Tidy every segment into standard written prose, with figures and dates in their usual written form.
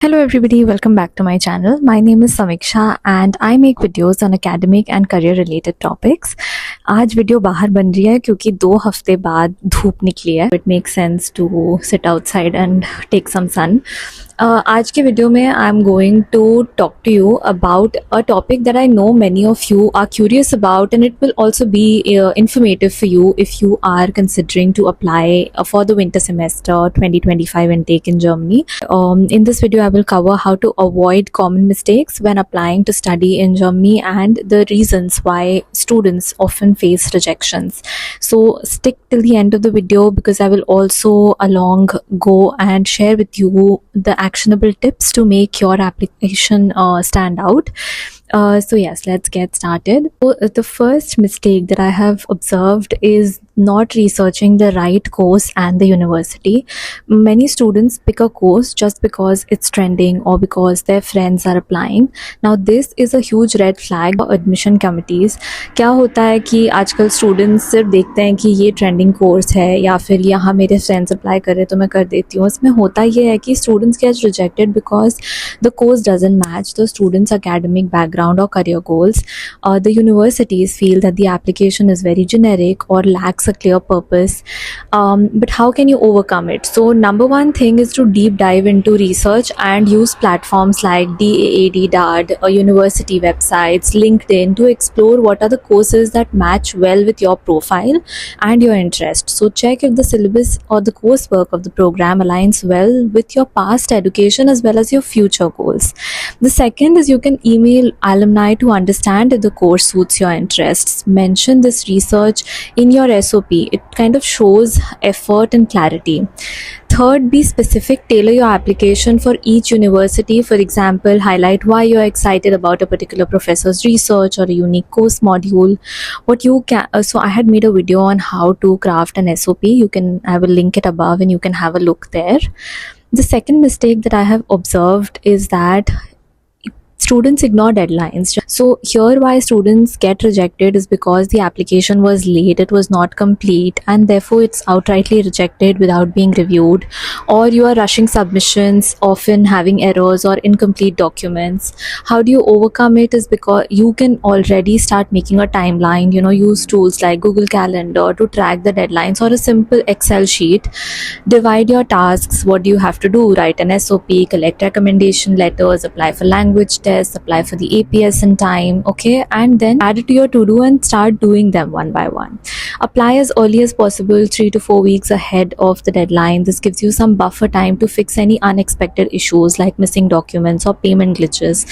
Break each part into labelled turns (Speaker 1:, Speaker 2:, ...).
Speaker 1: Hello everybody, welcome back to my channel. My name is Samiksha and I make videos on academic and career related topics. आज video बाहर बन रही है क्योंकि 2 हफ्ते बाद धूप निकली है. It makes sense to sit outside and take some sun. आज के वीडियो में I am going to talk to you about a topic that I know many of you are curious about and it will also be informative for you if you are considering to apply for the winter semester 2025 intake in Germany. In this video, I will cover how to avoid common mistakes when applying to study in Germany and the reasons why students often face rejections. So stick till the end of the video because I will also along go and share with you the actionable tips to make your application stand out. So yes, let's get started. So, the first mistake that I have observed is not researching the right course and the university. Many students pick a course just because it's trending or because their friends are applying. Now this is a huge red flag for admission committees. क्या होता है कि आजकल students सिर्फ देखते हैं कि ये ट्रेंडिंग कोर्स है या फिर यहाँ मेरे फ्रेंड्स अप्लाई कर रहे तो मैं कर देती हूँ. इसमें होता ये है कि students get rejected because the course doesn't match the students academic background or career goals. The universities feel that the application is very generic or lacks a clear purpose. But how can you overcome it? So number one thing is to deep dive into research and use platforms like DAAD, DARD, university websites, LinkedIn to explore what are the courses that match well with your profile and your interest. So check if the syllabus or the coursework of the program aligns well with your past education as well as your future goals. The second is you can email alumni to understand if the course suits your interests. Mention this research in your SOP. It kind of shows effort and clarity. Third, be specific. Tailor your application for each university. For example, highlight why you're excited about a particular professor's research or a unique course module. What you can. So I had made a video on how to craft an SOP. I will link it above, and you can have a look there. The second mistake that I have observed is that students ignore deadlines. So here why students get rejected is because the application was late, it was not complete, and therefore it's outrightly rejected without being reviewed, or you are rushing submissions, often having errors or incomplete documents. How do you overcome it is because you can already start making a timeline, use tools like Google Calendar to track the deadlines or a simple Excel sheet. Divide your tasks. What do you have to do? Write an SOP, collect recommendation letters, apply for language tests, apply for the APS in time, okay, and then add it to your to-do and start doing them one by one. Apply as early as possible, 3 to 4 weeks ahead of the deadline. This gives you some buffer time to fix any unexpected issues like missing documents or payment glitches,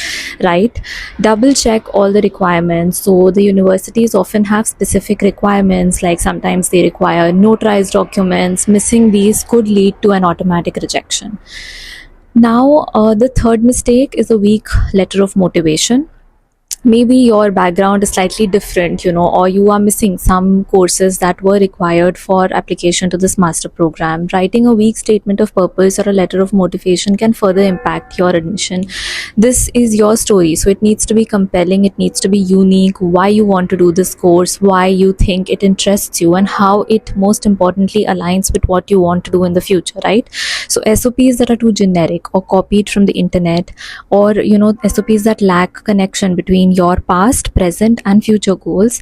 Speaker 1: right? Double check all the requirements. So the universities often have specific requirements, like sometimes they require notarized documents. Missing these could lead to an automatic rejection. Now, the third mistake is a weak letter of motivation. Maybe your background is slightly different, or you are missing some courses that were required for application to this master program. Writing a weak statement of purpose or a letter of motivation can further impact your admission. This is your story, so it needs to be compelling, it needs to be unique, why you want to do this course, why you think it interests you, and how it most importantly aligns with what you want to do in the future, right? So SOPs that are too generic or copied from the internet, or SOPs that lack connection between your past, present and future goals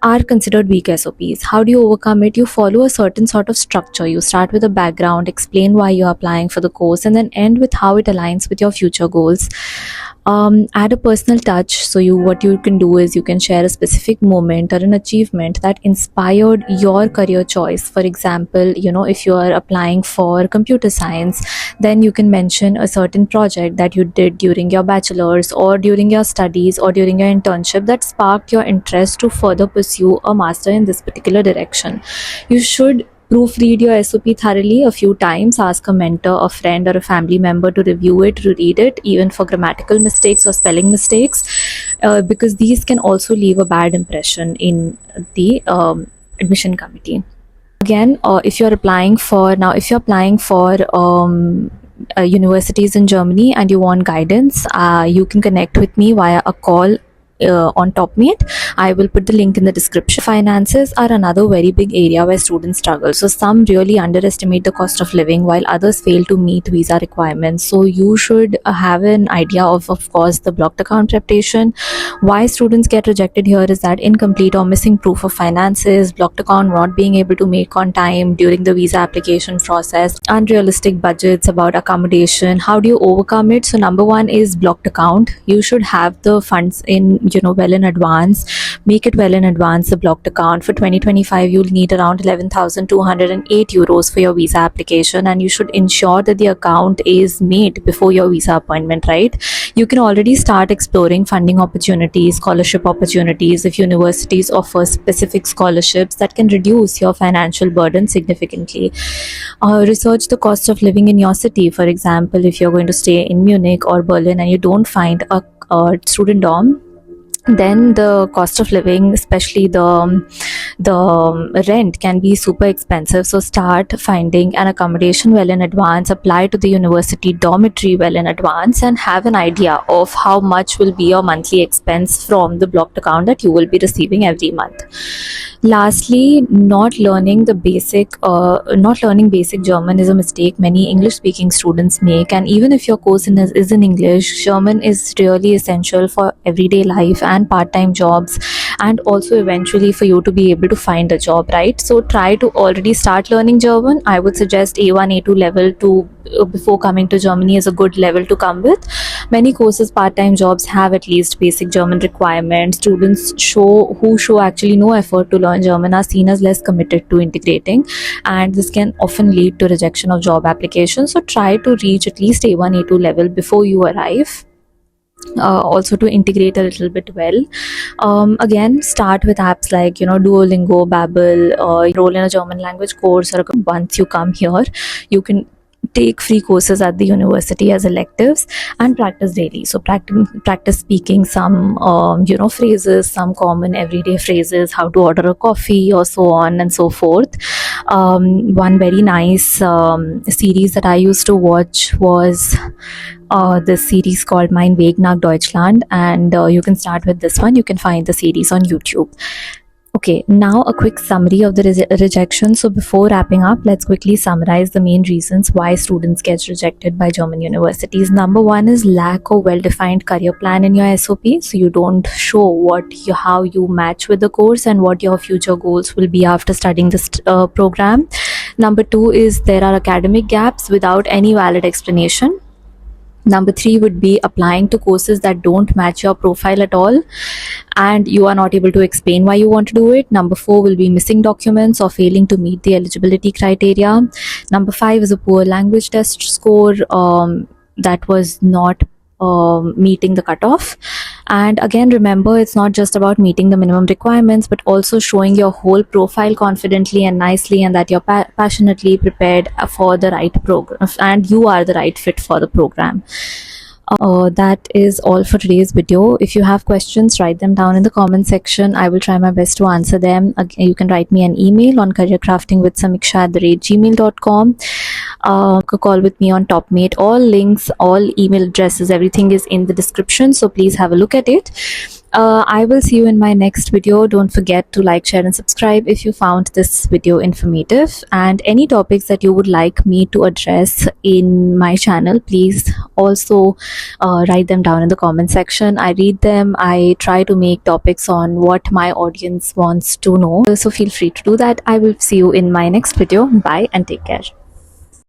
Speaker 1: are considered weak SOPs. How do you overcome it? You follow a certain sort of structure. You start with a background, explain why you're applying for the course, and then end with how it aligns with your future goals. Add a personal touch. So what you can do is you can share a specific moment or an achievement that inspired your career choice. For example, if you are applying for computer science, then you can mention a certain project that you did during your bachelor's or during your studies or during your internship that sparked your interest to further pursue a master in this particular direction. You should proofread your SOP thoroughly a few times. Ask a mentor, a friend or a family member to review it, to read it, even for grammatical mistakes or spelling mistakes, because these can also leave a bad impression in the admission committee. Again, if you're applying for universities in Germany and you want guidance, you can connect with me via a call on TopMate. I will put the link in the description. Finances are another very big area where students struggle. So some really underestimate the cost of living while others fail to meet visa requirements. So you should have an idea of course, the blocked account reputation. Why students get rejected here is that incomplete or missing proof of finances, blocked account, not being able to make on time during the visa application process, unrealistic budgets about accommodation. How do you overcome it? So number one is blocked account. You should have the funds in, well in advance. Make it well in advance, the blocked account. For 2025, you'll need around 11,208 euros for your visa application, and you should ensure that the account is made before your visa appointment, right? You can already start exploring funding opportunities, scholarship opportunities if universities offer specific scholarships that can reduce your financial burden significantly. Research the cost of living in your city. For example, if you're going to stay in Munich or Berlin and you don't find a student dorm, then the cost of living, especially the rent, can be super expensive. So start finding an accommodation well in advance, apply to the university dormitory well in advance, and have an idea of how much will be your monthly expense from the blocked account that you will be receiving every month. Lastly, not learning basic German is a mistake many English speaking students make. And even if your course is in English, German is really essential for everyday life and part-time jobs, and also eventually for you to be able to find a job, right? So try to already start learning German. I would suggest A1 A2 level to before coming to Germany is a good level to come with. Many courses, part-time jobs have at least basic German requirements. Students who show actually no effort to learn German are seen as less committed to integrating, and this can often lead to rejection of job applications. So try to reach at least A1 A2 level before you arrive. Also to integrate a little bit well. Again, start with apps like Duolingo, Babbel, enroll in a German language course, or once you come here, you can take free courses at the university as electives and practice daily. So practice speaking some phrases, some common everyday phrases, how to order a coffee or so on and so forth. One very nice series that I used to watch was this series called Mein Weg nach Deutschland, and you can start with this one. You can find the series on YouTube. Okay, now a quick summary of the rejection. So before wrapping up, let's quickly summarize the main reasons why students get rejected by German universities. Number one is lack of well-defined career plan in your SOP. So you don't show how you match with the course and what your future goals will be after studying this program. Number two is there are academic gaps without any valid explanation. Number three would be applying to courses that don't match your profile at all, and you are not able to explain why you want to do it. Number four will be missing documents or failing to meet the eligibility criteria. Number five is a poor language test score that was not meeting the cutoff. And again, remember, it's not just about meeting the minimum requirements, but also showing your whole profile confidently and nicely, and that you're passionately prepared for the right program and you are the right fit for the program. That is all for today's video. If you have questions, write them down in the comment section. I will try my best to answer them. You can write me an email on careercraftingwithsamiksha@gmail.com. Call with me on TopMate. All links, all email addresses, everything is in the description, so please have a look at it. I will see you in my next video. Don't forget to like, share and subscribe if you found this video informative. And any topics that you would like me to address in my channel, please also write them down in the comment section. I read them. I try to make topics on what my audience wants to know. So feel free to do that. I will see you in my next video. Bye and take care.